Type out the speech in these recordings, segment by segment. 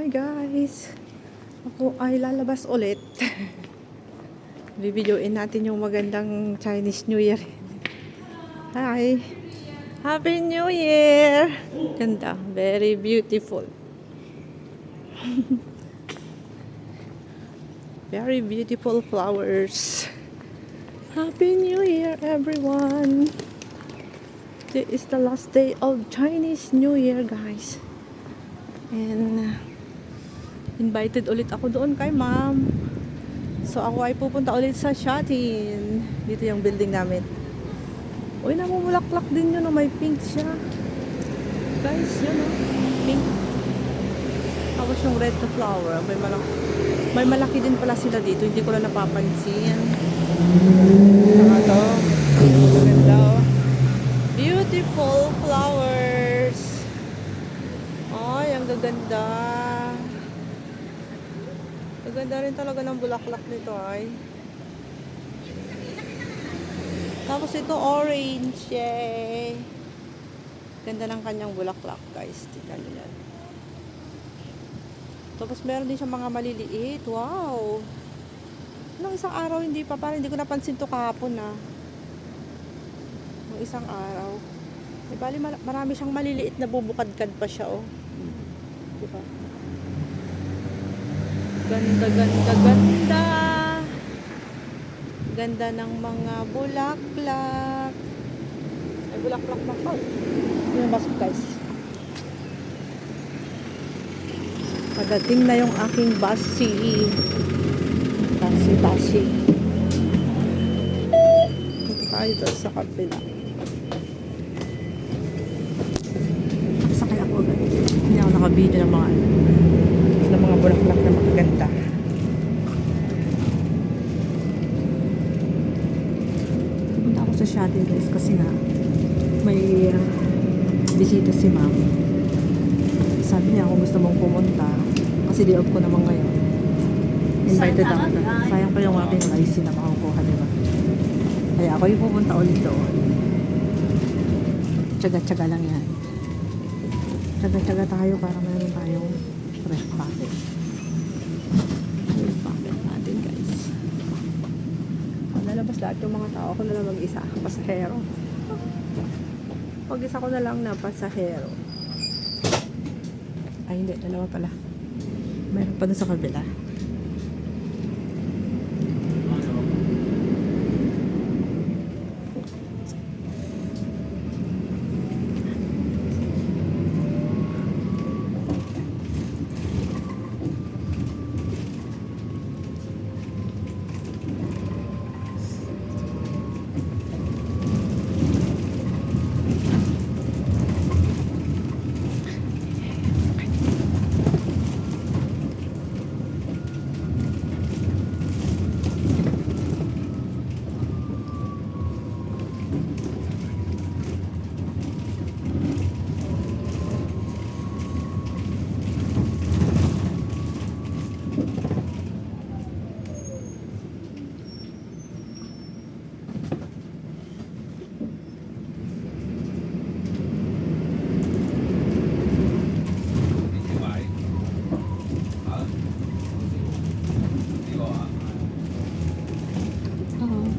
Hi guys! Ako ay lalabas ulit. Bibidyoin natin yung magandang Chinese New Year. Hi! Happy New Year! Ganda. Very beautiful. Very beautiful flowers. Happy New Year everyone! This is the last day of Chinese New Year guys. And invited ulit ako doon kay ma'am. So ako ay pupunta ulit sa Shatin. Dito yung building namin. Uy, namumulaklak din yun. May pink siya. Guys, yun o. Pink. Tapos yung red na flower. May malaki din pala sila dito. Hindi ko lang napapansin. Saka to. Maganda o. Beautiful flowers. Ay, ang gaganda. Gaganda rin talaga ng bulaklak nito ay. Tapos ito orange. Yay! Ganda ng kanyang bulaklak guys. Tingnan nyo yan. Tapos meron din siyang mga maliliit. Wow! Nung isang araw hindi pa. Parang hindi ko napansin to kahapon na. Nung isang araw. Eh, bali marami siyang maliliit na bubukadkad pa siya oh. Diba? Ganda, ganda, ganda. Ganda ng mga bulaklak. Ay, bulaklak na pa. Yung basket guys. Padating na yung aking basi. Basi. Punta tayo doon sa kabila. Sakay ako agad. Hindi ako nakabidyo ng mga bulaklak na magaganda. Punta ako sa Shatin guys kasi nga may bisita si ma'am. Sabi niya kung gusto mong pumunta kasi di off ko naman ngayon. Invited ako. Sayang pa yung aking rice na makukuha, diba? Kaya ako yung pupunta ulit doon. Tsaga-tsaga lang yan. Tsaga-tsaga tayo para meron tayong fresh packet. Fresh packet natin guys. Lalabas lahat yung mga tao. Ako na lang mag-isa. Pasahero. Mag-isa ko na lang na pasahero. Ay hindi, dalawa pala. Meron pa dun sa kabila.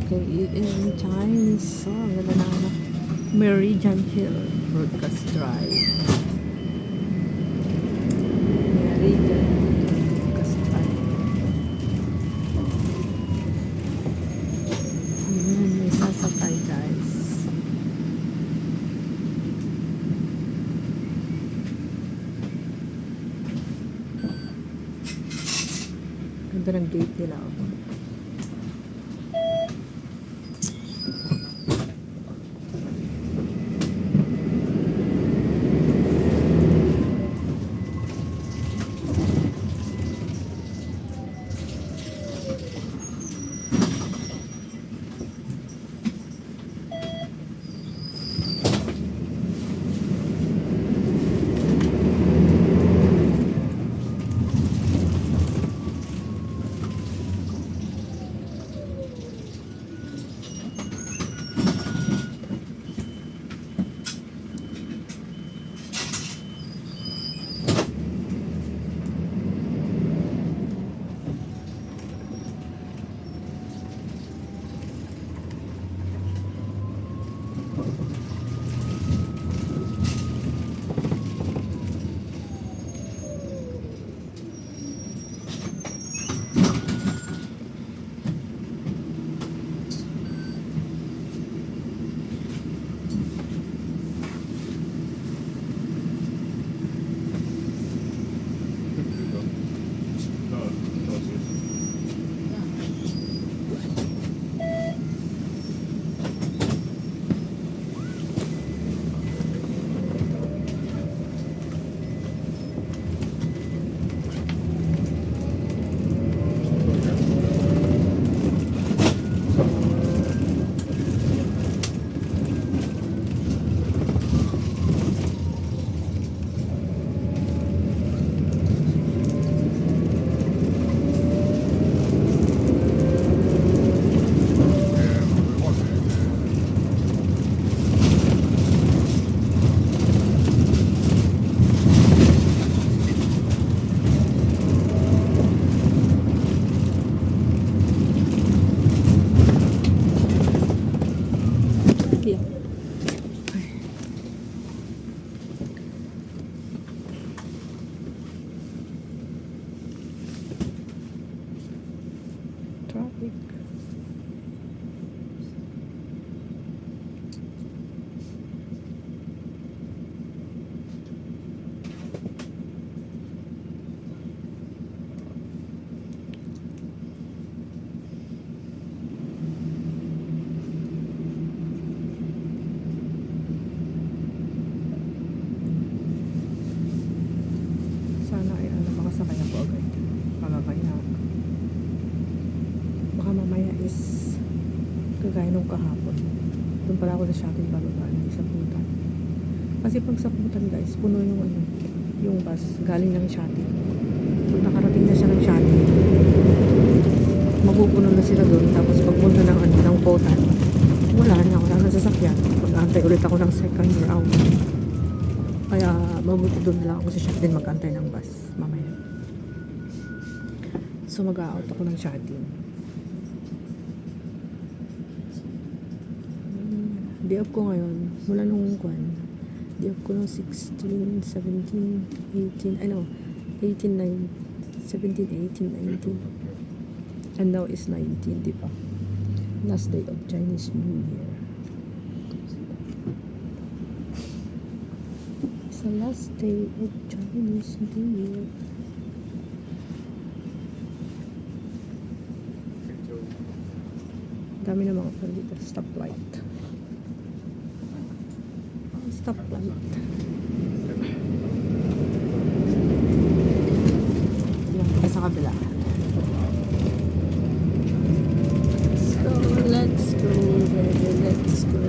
Okay, in Chinese song, ganda na ano, Meridian Hill Broadcast Drive. Meridian Broadcast Drive. May sasakay guys. Ganda ng gate nila ako. traffic. Sana ay makasakay ako agad. Mamamaya. Baka mamaya is kagaya nung kahapon. Doon pala ako sa Shuttle bababa, hindi sa Putan. Kasi pag sa Putan guys, puno yung bus galing ng Shuttle. Pag nakarating na siya ng Shuttle, mapupuno na sila doon. Tapos pagpunta ng Putan, wala na sasakyan. Pag-antay ulit ako ng second round. Kaya mabuti doon lang ako sa Shuttle mag-antay ng bus mamaya. So mag-out ako ng Shuttle. Day off ko ngayon, mula nung day off ko nung 16, 17, 18, 18, 9, 17, 18, 19. And now is 19, di ba? Last day of Chinese New Year. It's the last day of Chinese New Year. Dami na mga pala dito. Stoplight. Stoplight. Yan, sa kabila. Let's go, baby, let's go.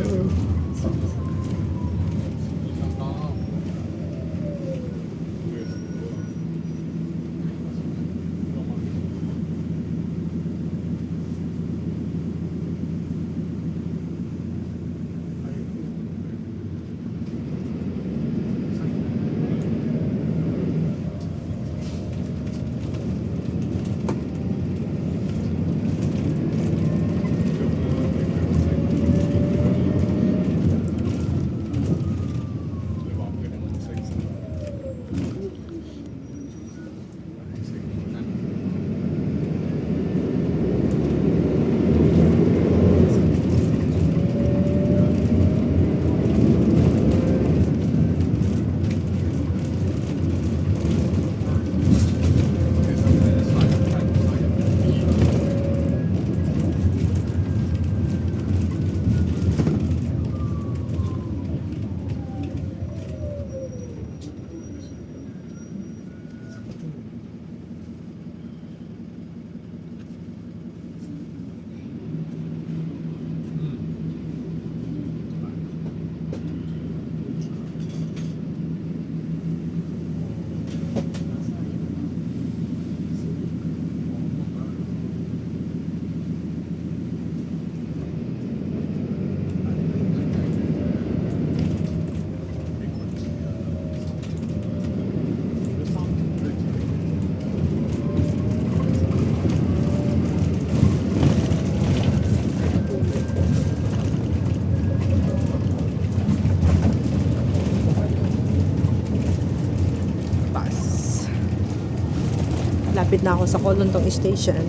Lapit na ako sa Kolontong Station.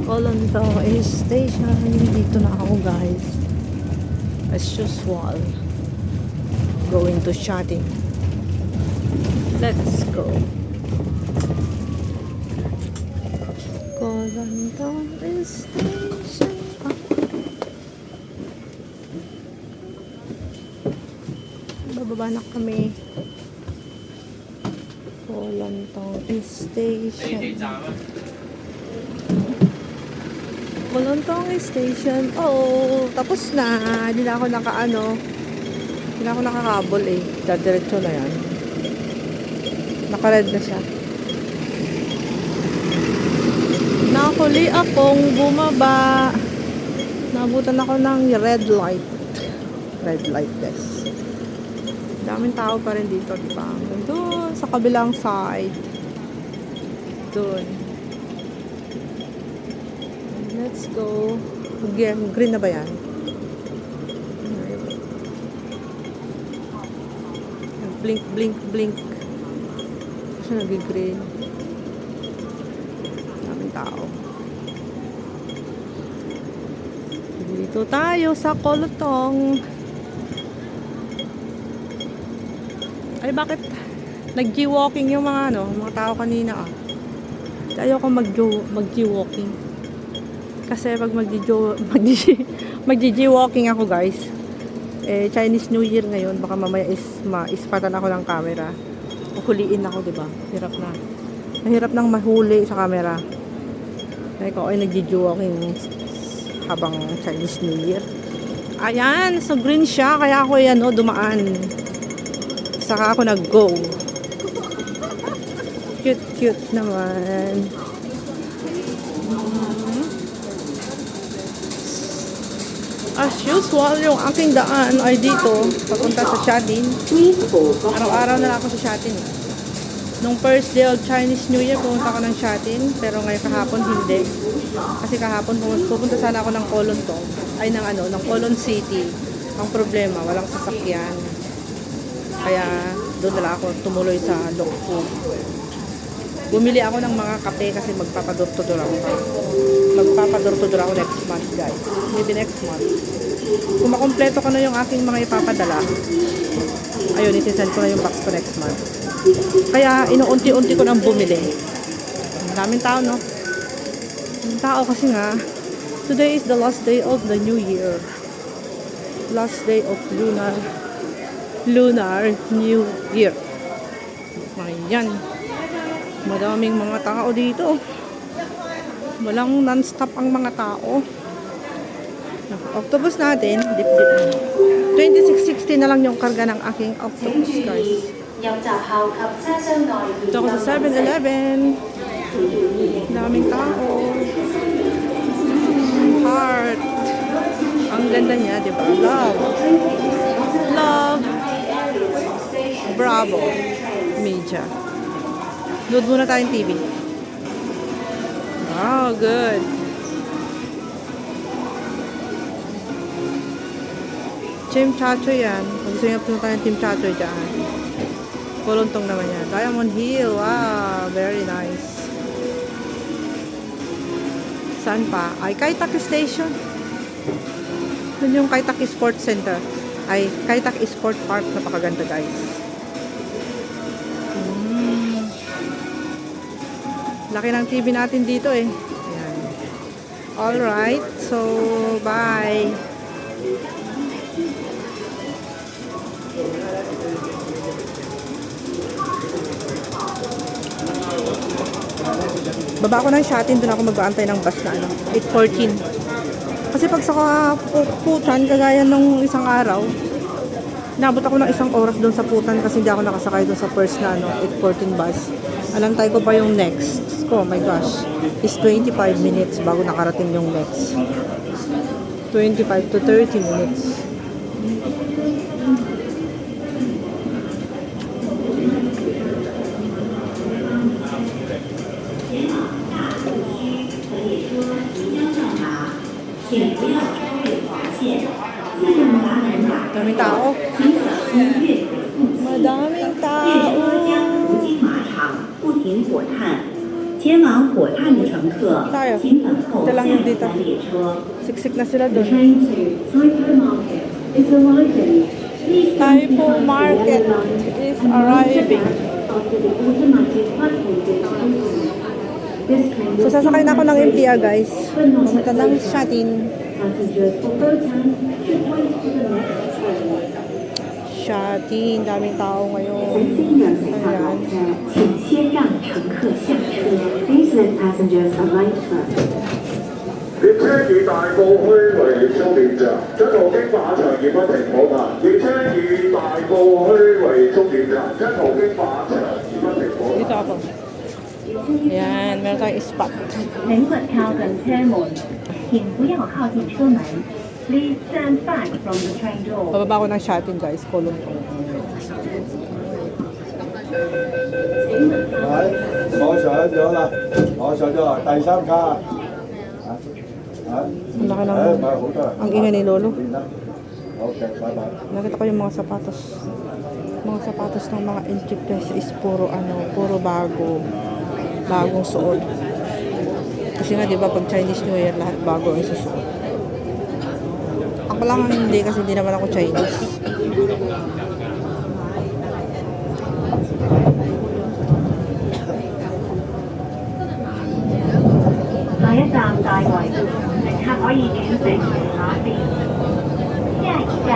Kolontong Station. Dito na ako guys. As usual. Going to Shuttle. Let's go. Kolontong Station. Bababa na kami. Kolontong Station. Kolontong Station. Oh, tapos na. Hindi na ako hindi na ako nakakabol eh. Diretso na yan. Naka-red na siya. Nakuli akong bumaba. Nabutan ako ng red light. Red light guys. Daming tao pa rin dito, diba? Doon, sa kabilang side. Doon. Let's go. Green na ba yan? Blink, blink, blink. Kasi nag-green. Daming tao. Dito tayo sa Kolotong. Ay, bakit nag-g-walking yung mga mga tao kanina ah. Ayoko mag-g-walking. Kasi pag mag-g-walking ako guys, Chinese New Year ngayon, baka mamaya maispatan ako ng camera. Huliin ako, diba? Hirap na. Mahirap nang mahuli sa camera. Ikaw ay nag-g-walking habang Chinese New Year. Ayan, so green siya, kaya ako dumaan. Saka ako nag-go. Cute naman. As usual, yung aking daan ay dito, papunta sa Shatin. Araw-araw na lang ako sa Shatin. Nung first day of Chinese New Year, pumunta ako ng Shatin. Pero ngayon kahapon, hindi. Kasi kahapon, pupunta sana ako ng Kolotong. Ay, ng Kolon City. Ang problema, walang sasakyan. Kaya, doon na lang ako tumuloy sa Longfu. Bumili ako ng mga kape kasi magpapador-tudor ako. Magpapador-tudor ako next month, guys. Maybe next month. Kung makompleto ko na yung aking mga ipapadala, ayun, isisend ko na yung box ko next month. Kaya, inuunti-unti ko nang bumili. Ang daming tao, no? Ang tao kasi nga, today is the last day of the New Year. Last day of Lunar New Year. Ayan. Madaming mga tao dito. Walang non-stop ang mga tao. Octopus natin, dip-dip. 2660 na lang yung karga ng aking octopus, guys. Ito ako sa 7-Eleven. Daming tao. Heart. Ang ganda niya, di ba? Love. Bravo. Media. Load muna tayong TV. Oh, good. Team Chacho yan. Kung gusto nyo punta ng Team Chacho dyan. Kolotong naman yan. Diamond Hill. Wow, very nice. Saan pa? Ay, Kai Tak Station. Yun yung Kai Tak Sports Center. Ay, Kai Tak Sport Park. Napakaganda, guys. Laki ng TV natin dito eh. Ayan. Alright. So, bye. Baba ako ng Shatin. Doon ako mag-aantay ng bus na 8:14. Kasi pag sa Putan, kagaya nung isang araw, nabot ako ng isang oras doon sa Putan kasi hindi ako nakasakay doon sa first na 8:14 bus. Alantay ko pa yung next. Oh my gosh. Is 25 minutes bago nakarating yung next. 25 to 30 minutes. Daming tao. Madaming tao. 不停火炭，前往火炭的乘客，请等候下一班列车。 Siksik na sila doon. Train to Taipo Market is arriving. So sasakay na ako ng MTR guys. Pumunta ng Shatin. Shatin, daming tao ngayon. Ayan. 先让乘客下车。Please let passengers alight first. 列車以大埔墟為終點站，將途經馬場而不停可慢。列車以大埔墟為終點站，將途經馬場而不停可慢。 Dito ako. Ayan, meron tayong spot. 乘客靠近車門，請不要靠近車門。Please stand back from the train door. Bababa ko ng Shatin guys, Kolotong. 我上咗啦，我上咗啦，第三卡。 Ang laki ng... Ang ingay ni Lolo. Okay, bye-bye. Nakita ko yung mga sapatos. Mga sapatos ng mga Egypt guys is puro puro bagong suot. Kasi nga 'di ba pag Chinese New Year lahat bago ang susuot. Wala kang hindi kasi hindi naman ako Chinese. 下一站大圍，乘客可以轉乘下邊。下一站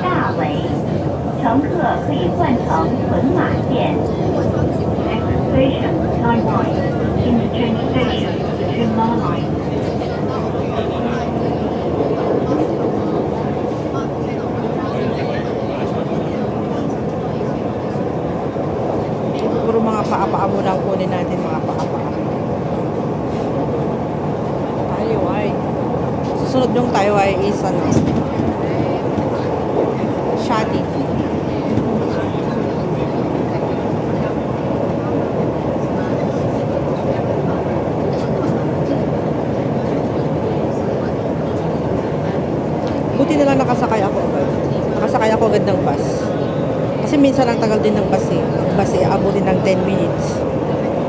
大圍，乘客可以換乘屯馬線。Next station, Taiwan. Interchange station, Tuen Line. Puro mga paa-paa muna ang kunin natin, mga paa-paa. Taiwan. Susunod yung Taiwan is ano, Shati. Buti na lang nakasakay ako agad. Nakasakay ako agad ng bus. Kasi minsan ang tagal din ng bus eh. Bus eh, abutin ng 10 minutes.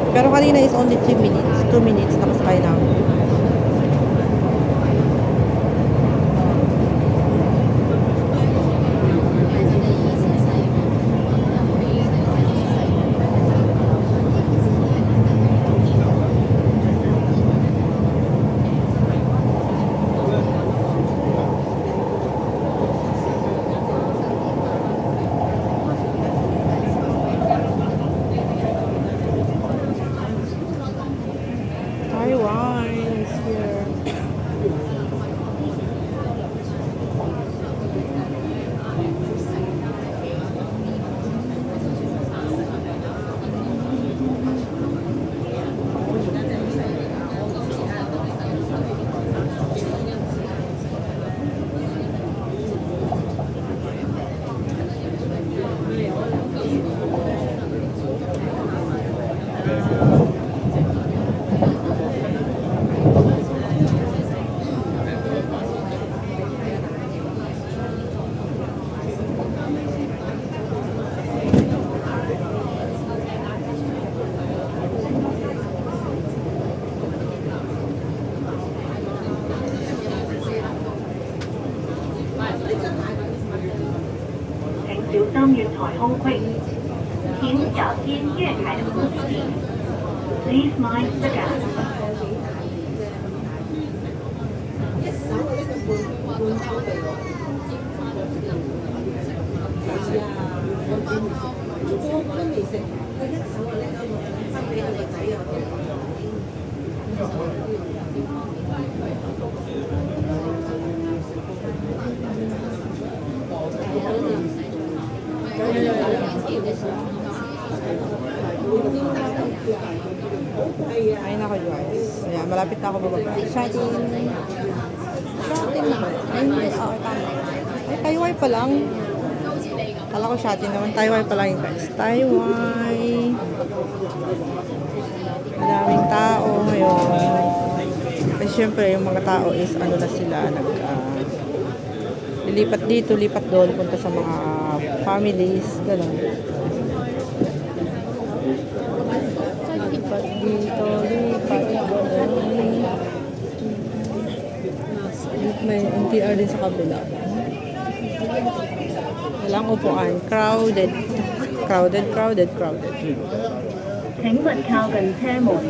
Pero kanina is only 3 minutes. 2 minutes nakasakay na ako. Taiwan is here. Please mind the gap. Ay nako guys. Ayan, malapit na ako bababa. Shopping. Shopping na ba? Ay, oh, tama. Ay, Taiwan pa lang. Kala ko shopping naman. Taiwan pa lang yun guys. Taiwan. Madaming tao ngayon. Kasi syempre yung mga tao is ano na sila. Lilipat dito, lipat doon. Punta sa mga families. Ganun. Lipat dito, lipat doon. May NTR din sa kabila. Walang upuan. Crowded. Crowded, crowded, crowded. 請勿靠近車門，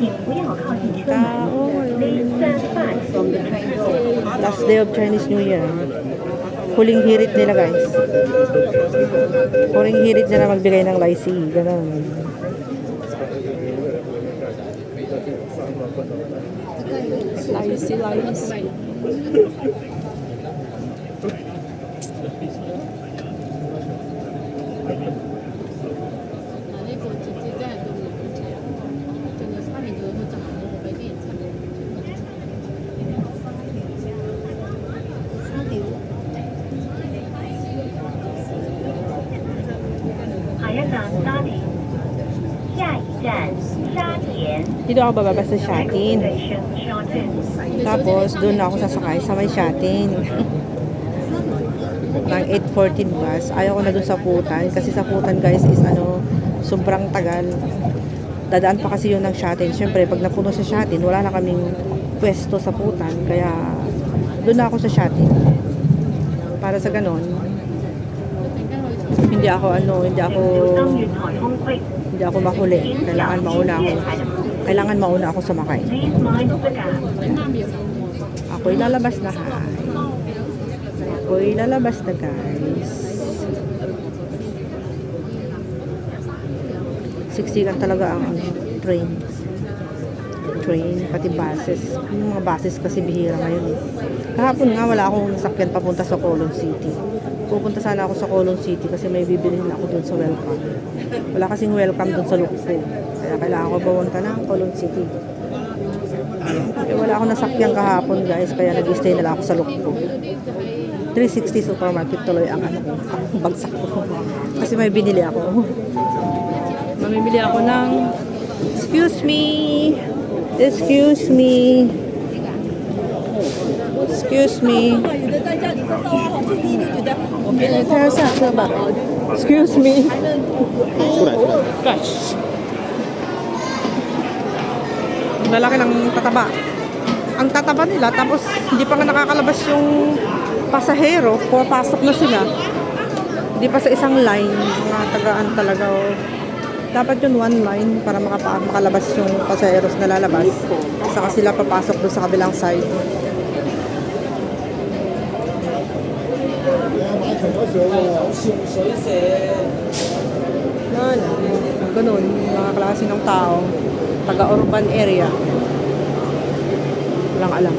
請不要靠近車門。Please stand back from the train door. Last day of Chinese New Year. Huling hirit nila guys. Huling hirit nila magbigay ng lycee. Ganun. Lycee, lycee. Dito ako bababa sa Shatin. Tapos, doon ako sasakay sa may Shatin. Ng 8:14 bus. Ayaw ko na doon sa Putan. Kasi sa Putan guys is ano, sobrang tagal. Dadaan pa kasi yun ng Shatin. Siyempre, pag napuno sa Shatin, wala na kaming pwesto sa Putan. Kaya, doon na ako sa Shatin. Para sa ganon, hindi ako hindi ako mahuli. Kailangan mauna ako sumakay. Ako'y lalabas na, Ako'y lalabas na, guys. Siksikan talaga ang train, pati buses. Yung mga buses kasi bihira ngayon eh. Kahapon nga wala akong sakyan papunta sa Colon City. Pupunta sana ako sa Colon City kasi may bibilhin ako dun sa welcome. Wala kasing welcome dun sa Lukpo. Kaya kailangan ko pumunta ng Colon City. Eh, wala akong nasakyan kahapon, guys, kaya nag-stay na lang ako sa Lukpo. 360 supermarket tuloy ang bagsak ko. Kasi may binili ako. Mamimili ako ng excuse me. Excuse me. Excuse me. Excuse me. Gosh. Ang lalaki ng tataba. Ang tataba nila, tapos hindi pa nga nakakalabas yung pasahero. Pumapasok na sila. Hindi pa sa isang line. Mga tagaan talaga. Dapat yun one line para makalabas yung pasaheros na lalabas. Saka sila papasok doon sa kabilang side. Ganun, mga klase ng tao. Taga-urban area. Walang alam.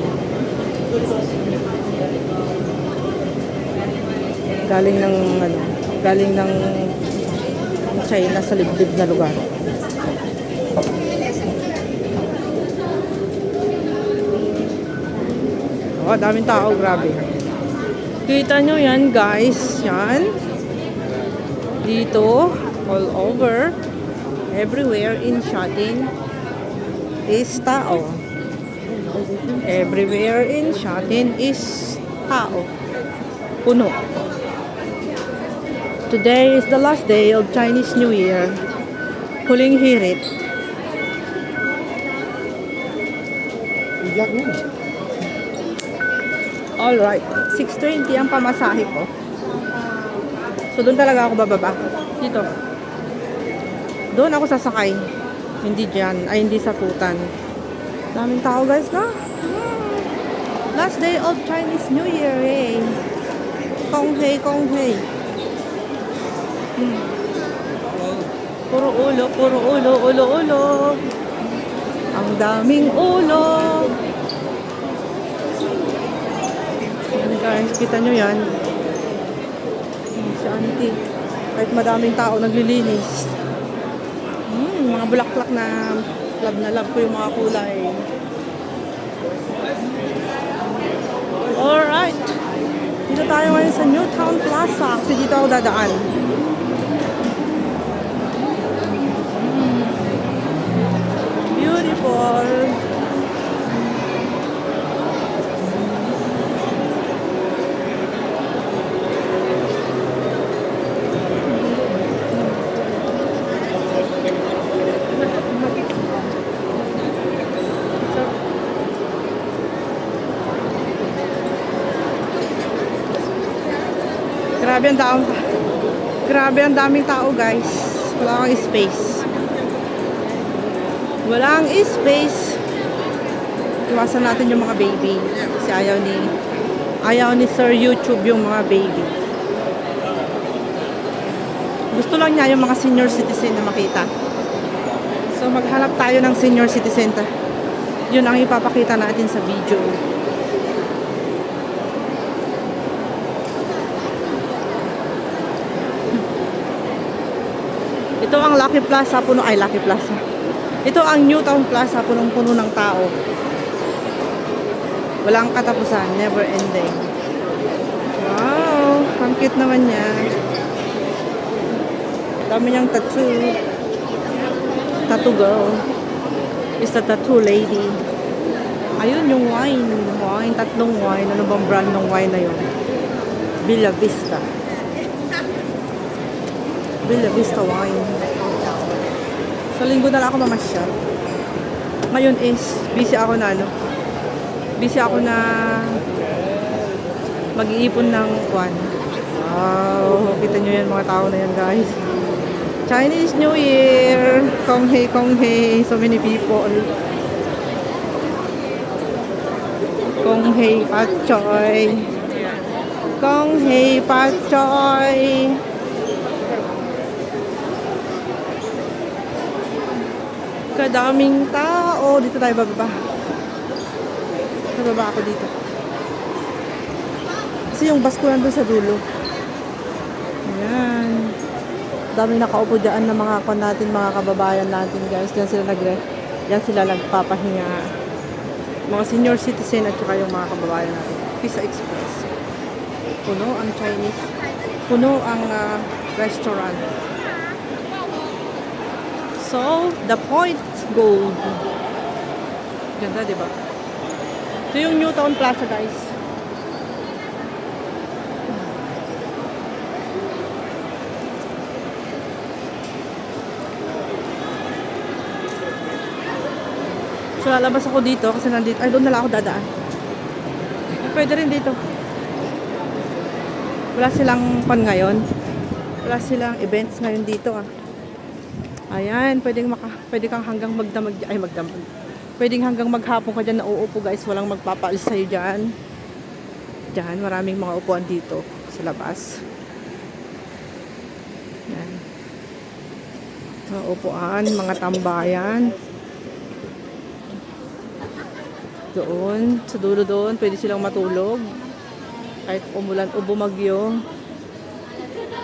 Galing ng China sa liblib na lugar. Oh, daming tao, grabe. Kita nyo yan, guys. Yan. Dito, all over, everywhere in Shatin is tao. Everywhere in Shatin is tao. Puno. Today is the last day of Chinese New Year. Huling hirit. Alright, 6:20 ang pamasahe ko. So doon talaga ako bababa. Dito. Doon ako sasakay. Hindi dyan. Ay, hindi sa Tutan. Daming tao, guys, na. Last day of Chinese New Year, eh. Kong hei, kong hei. Puro ulo, ulo. Ang daming ulo. Yan, guys, kita nyo yan. Si auntie. Kahit madaming tao naglilinis. Mga bulaklak na love ko yung mga kulay. Alright. Dito tayo ngayon sa Newtown Plaza. Kasi dito ako dadaan. Beautiful. Grabe ang daming tao, guys. Wala kang space. Walang space. Iwasan natin yung mga baby. Kasi ayaw ni Sir YouTube yung mga baby. Gusto lang niya yung mga senior citizen na makita. So maghanap tayo ng senior citizen. Yun ang ipapakita natin sa video. Ito ang Lucky Plaza, Lucky Plaza. Ito ang Newtown Plaza, punong-puno ng tao. Walang katapusan, never ending. Wow, ang cute naman niya. Dami niyang tattoo. Tattoo girl. Is the tattoo lady. Ayun yung wine, tatlong wine. Ano bang brand ng wine na yun? Bella Vista. Bella Vista wine. Sa linggo na lang ako mamasyal. Ngayon is busy ako na Mag-iipon ng kwan. Wow, kita nyo yan mga tao na yan guys. Chinese New Year! Kong hei, kong hei. So many people. Kong hei pat choy. Kong hei pat choy. Kadaming tao. Dito tayo bababa. Bababa ako dito. Kasi yung bus ko nandun sa dulo. Ayan. Daming nakaupo dyan ng mga kon natin, mga kababayan natin guys. Diyan sila nagpapahinga. Mga senior citizen at saka yung mga kababayan natin. Pizza Express. Puno ang Chinese. Puno ang restaurant. So, the point gold. Ganda, diba? Ito yung Newtown Plaza guys. So, lalabas ako dito kasi nandito. Ay, doon na lang ako dadaan. Pwede rin dito. Wala silang pan ngayon. Wala silang events ngayon dito Ayan, pwede kang hanggang magdamag. Ay, magdamag. Pwedeng hanggang maghapon ka dyan na uupo guys. Walang magpapaalis sa'yo dyan. Dyan, maraming mga upuan dito sa labas. Ayan. Mga upuan, mga tambayan. Doon, sa dulo doon, pwede silang matulog. Kahit umulan o bumagyo.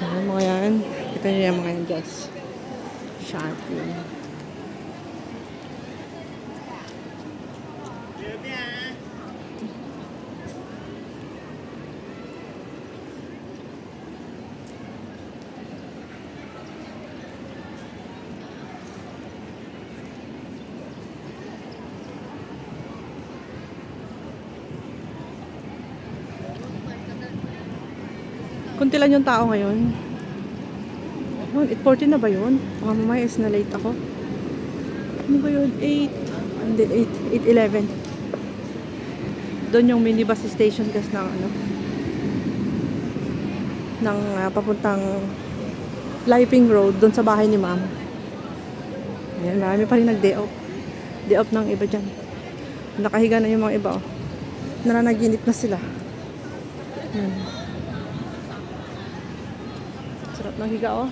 Ayan, mga yan. Kita nyo yan mga yan, guys. Shopping. Kunti lang yung tao ngayon. 8:40 na ba yun? Mga mamaya is na late ako. Ano ba yun? 8. Hindi, 8:11. Doon yung minibus station kasi ng papuntang Liping Road, doon sa bahay ni ma'am. Ayan, marami pa rin nag-day off. Day off ng iba dyan. Nakahiga na yung mga iba nananaginip na sila. Sarap ng higa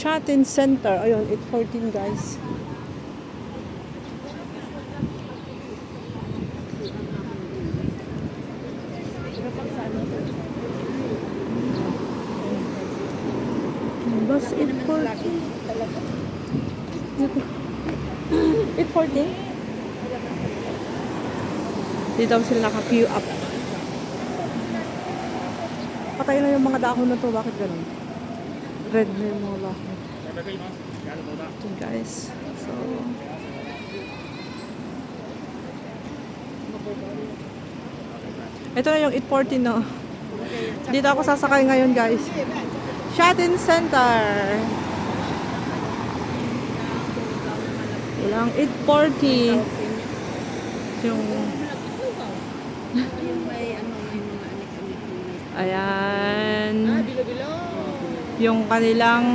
Shopping Center. Ayun, 8:14 guys. Bus 8:14. 8:14? Dito daw sila naka-queue up. Patay na yung mga dahon na to. Bakit ganun? Red na yung mga dahon. Ito guys. So, ito na yung 8:14 no. Dito ako sasakay ngayon guys. Shopping Center. Walang 8:40. Yung ayan. Yung kanilang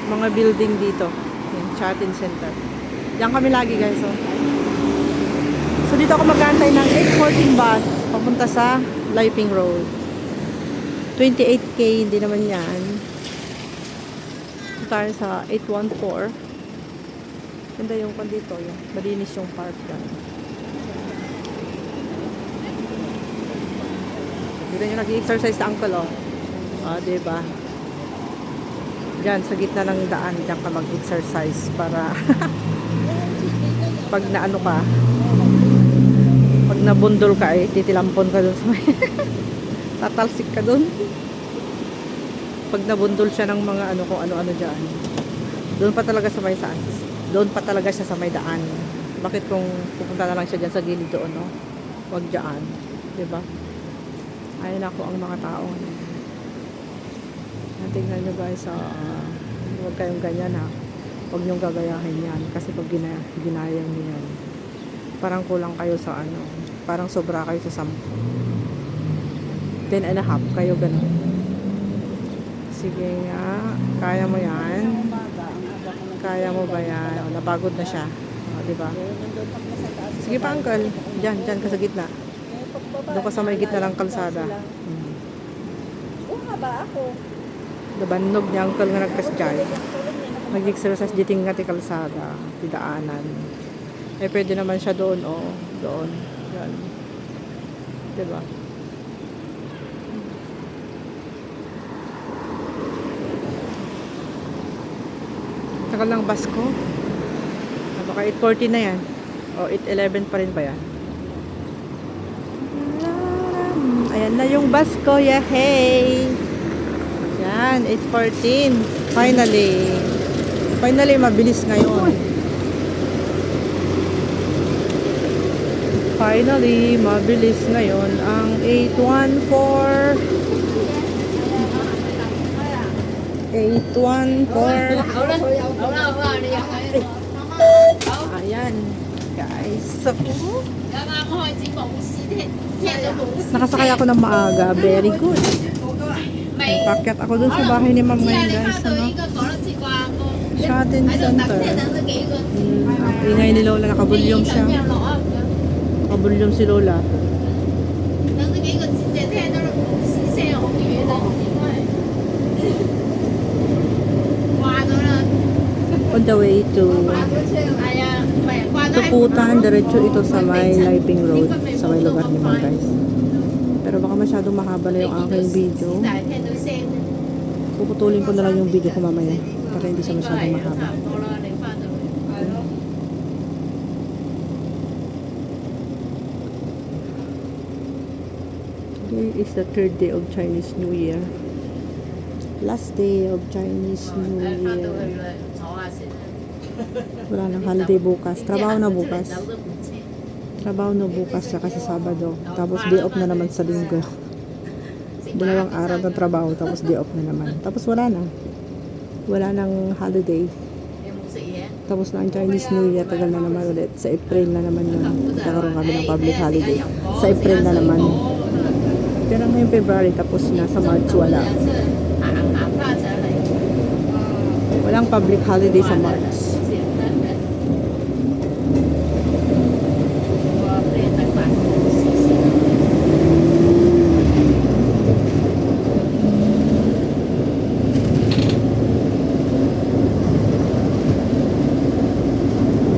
mga building dito. Yung Shopping Center. Diyan kami lagi guys. So dito ako mag-aantay ng 8:14 bus papunta sa Liping Road. 28K, hindi naman yan. Ito tayo sa 814. Ganda yung dito. Yung malinis yung park dyan. Dito nyo nag-exercise sa uncle diba? Diyan, sa gitna ng daan, diyan ka mag-exercise para pag naano ka, pag nabundol ka titilampon ka dun sa may tatalsik ka dun. Pag nabundol siya ng mga kung ano-ano dyan, doon pa talaga sa may saan. Doon pa talaga siya sa may daan. Bakit kung pupunta na lang siya dyan sa gilid doon, wag dyan. Diba? Ayun ako ang mga tao. Tingnan nyo guys, huwag kayong ganyan Huwag niyong gagayahin yan. Kasi pag ginaya niyo yan, parang kulang kayo sa ano. Parang sobra kayo sa 10. 10 and a half kayo ganun. Sige nga. Kaya mo yan. Kaya mo ba yan? O, napagod na siya. O, diba? Sige pa, uncle. Diyan ka sa gitna. Doon ka sa may gitna ng kalsada. Oo nga ba ako? Dabanog niya, uncle nga nagkasyay. Mag-exercise diting nga ti kalsada. Tidaanan. Eh, pwede naman siya doon, o. Doon. Yan. Diba? Tagal ng bus ko. Baka 8:40 na yan. O 8:11 pa rin ba yan? Ayan na yung bus ko. Yahey! Yan, 8:14. Finally, mabilis ngayon. Finally, mabilis ngayon ang 814. 814. Ayan, guys. So, nakasakay ako ng maaga. Very good. Pakyat ako dun sa bahay ni ma'am ngayon, guys. Ano? Shopping center. Ang ingay ni Lola. Nakabulyong siya. Nakabulyong si Lola. On the way to Tuputan, diretso ito sa may Liping Road, sa may lugar ni Ma'am, guys. Pero baka masyadong mahaba na yung aking video. Puputulin ko na lang yung video ko mamaya para hindi siya masyadong mahaba. Today is the 3rd day of Chinese New Year. Last day of Chinese New Year. Wala nang holiday bukas. Trabaho na bukas. Trabaho na bukas siya kasi Sabado. Tapos day off na naman sa Linggo. 2 araw ng trabaho tapos day off na naman. Tapos wala na. Wala nang holiday. Tapos na ang Chinese New Year. Tagal na naman ulit. Sa April na naman yun. Nagkaroon kami ng public holiday. Sa April na naman. Pero ngayong February tapos na. Sa March wala. Walang public holiday sa March.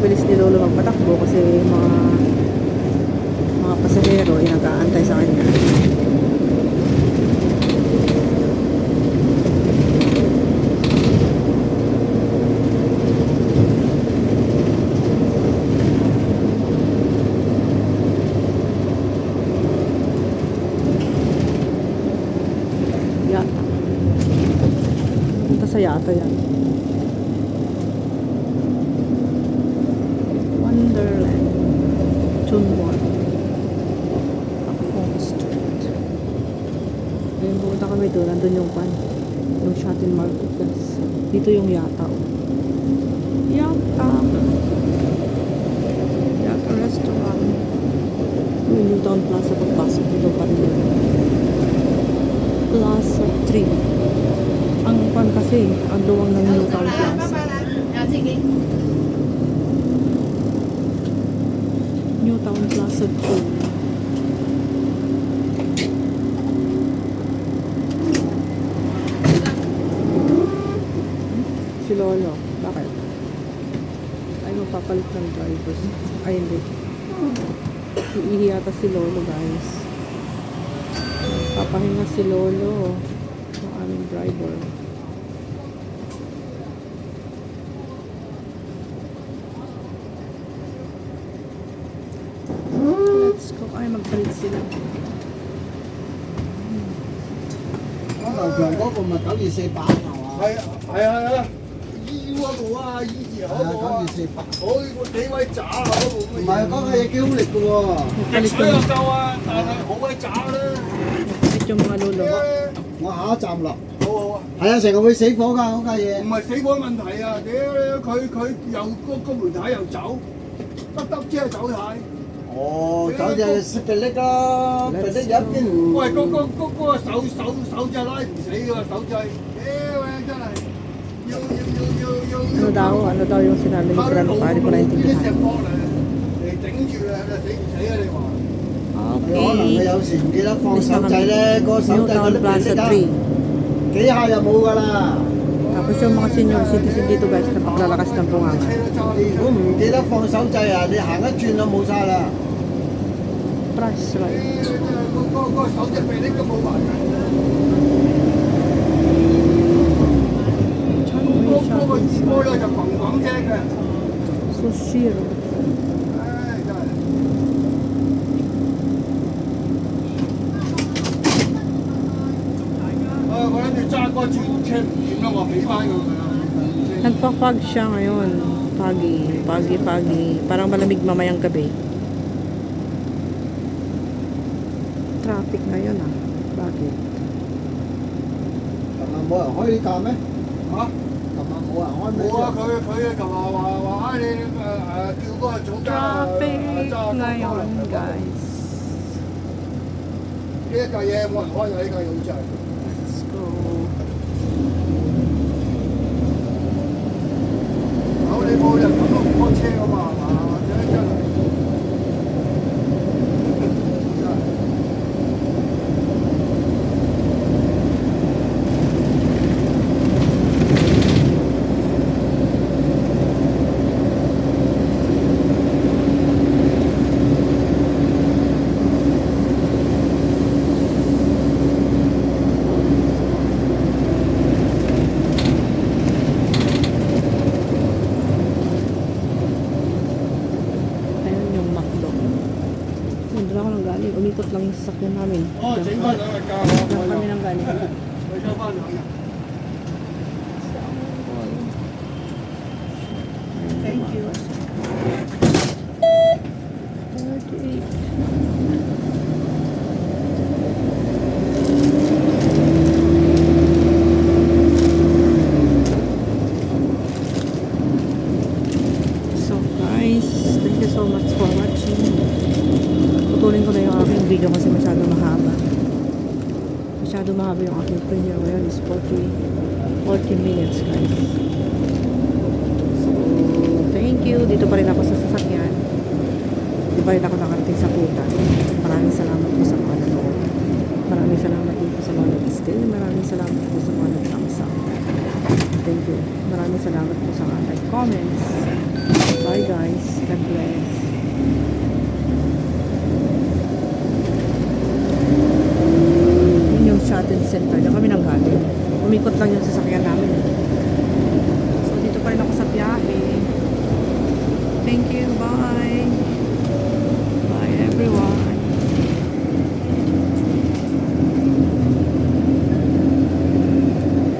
Bilis ni Lolo magpatakbo kasi mga pasahero ay nag-aantay sa kanya. Yata. Punta sa yata yan. Wonderland. Chunwon. Pakong Street. Ayun, pumunta kami doon. Nandun yung pan. Yung shuttle market, guys. Dito yung yata. Oh. Yata. Yata restaurant. Yung New Town Plaza pagpasok dito pa rin. Plaza 3. Ang pan kasi, ang luwang ng New Town Plaza. New Town Plaza 2. Si Lolo, bakit? Ay, magpapalit ng drivers. Ay, hindi. Iihi yata si Lolo, guys. Papahinga si Lolo. Ang aming driver. Let's go. Ay, magpalit sila. 樓強嗰個咪928係嘛？係啊！醫嗰度啊，醫治係啊，928。我幾位渣啊嗰度唔係嗰個嘢幾好力嘅喎。 Magpalit水又yung,夠啊，但係好鬼渣啦。 magpalit yung mga lolo. 我下一站落。好啊。喎。係啊，成日會死火㗎嗰架嘢唔。係死火問題啊！屌佢又個門牌又走，得即係走太。哦，走隻迫力啦，迫力有一邊唔。喂，嗰個手掣拉唔死㗎手掣，屌真係要。Ano daw yung sinabi ni Grandpa, hindi ko naintindihan. 石波嚟頂住啊！死唔死啊？你話？可能佢 Okay. 有時唔記得放 Alis 手 na 掣 kami. 咧，個手掣嗰 Newtown 啲迫 Plaza 力啊， 3. 幾下就冇㗎啦。 Tapos yung mga senior citizen dito guys na paglalakas ng bunganga. 如果唔記得放手掣啊，你行一轉就冇晒啦。 Price right. 個手掣臂力都冇埋㗎。嗰個二波咧就砰砰聲嘅。 Sushiro. 唉，真係。我諗住揸嗰轉車唔掂啦，我俾翻佢啦。 Nagpapag siya ngayon. Pagi. Parang malamig mamayang gabi. Traffic ngayon ah. Bakit? 琴日冇人開呢架咩？嚇？琴日冇人開咩？冇啊！佢琴日話你叫嗰個總監 Traffic ngayon guys. 呢一架嘢冇人開㗎，呢架嘢好似係。 Let's go. 你冇人咁都唔開車㗎嘛，係嘛？真係。Ayun yung McDo. Doon ako nang galing. Umikot lang yung sasakyan namin. 哦，整翻兩日假我 Diyan kami nang galing. 佢收翻兩日。 Thank you. 38. So guys, thank you so much for watching. Putulin ko na yung aking video kasi masyado mahaba. Masyado mahaba yung aking premiere ngayon is 40 minutes guys. So, thank you. Dito pa rin ako sa sasakyan. Di pa rin ako nakarating sa putan. Maraming salamat po sa mga nanood. Maraming salamat po sa mga nag-stay. Maraming salamat po sa mga nag-thumbs up. Thank you. Maraming salamat po sa mga like-comments. Bye guys. God bless. Yun yung shopping center. Diyan kami nang galing. Umikot lang yung sasakyan namin. So, dito pa rin ako sa biyahe. Thank you. Bye.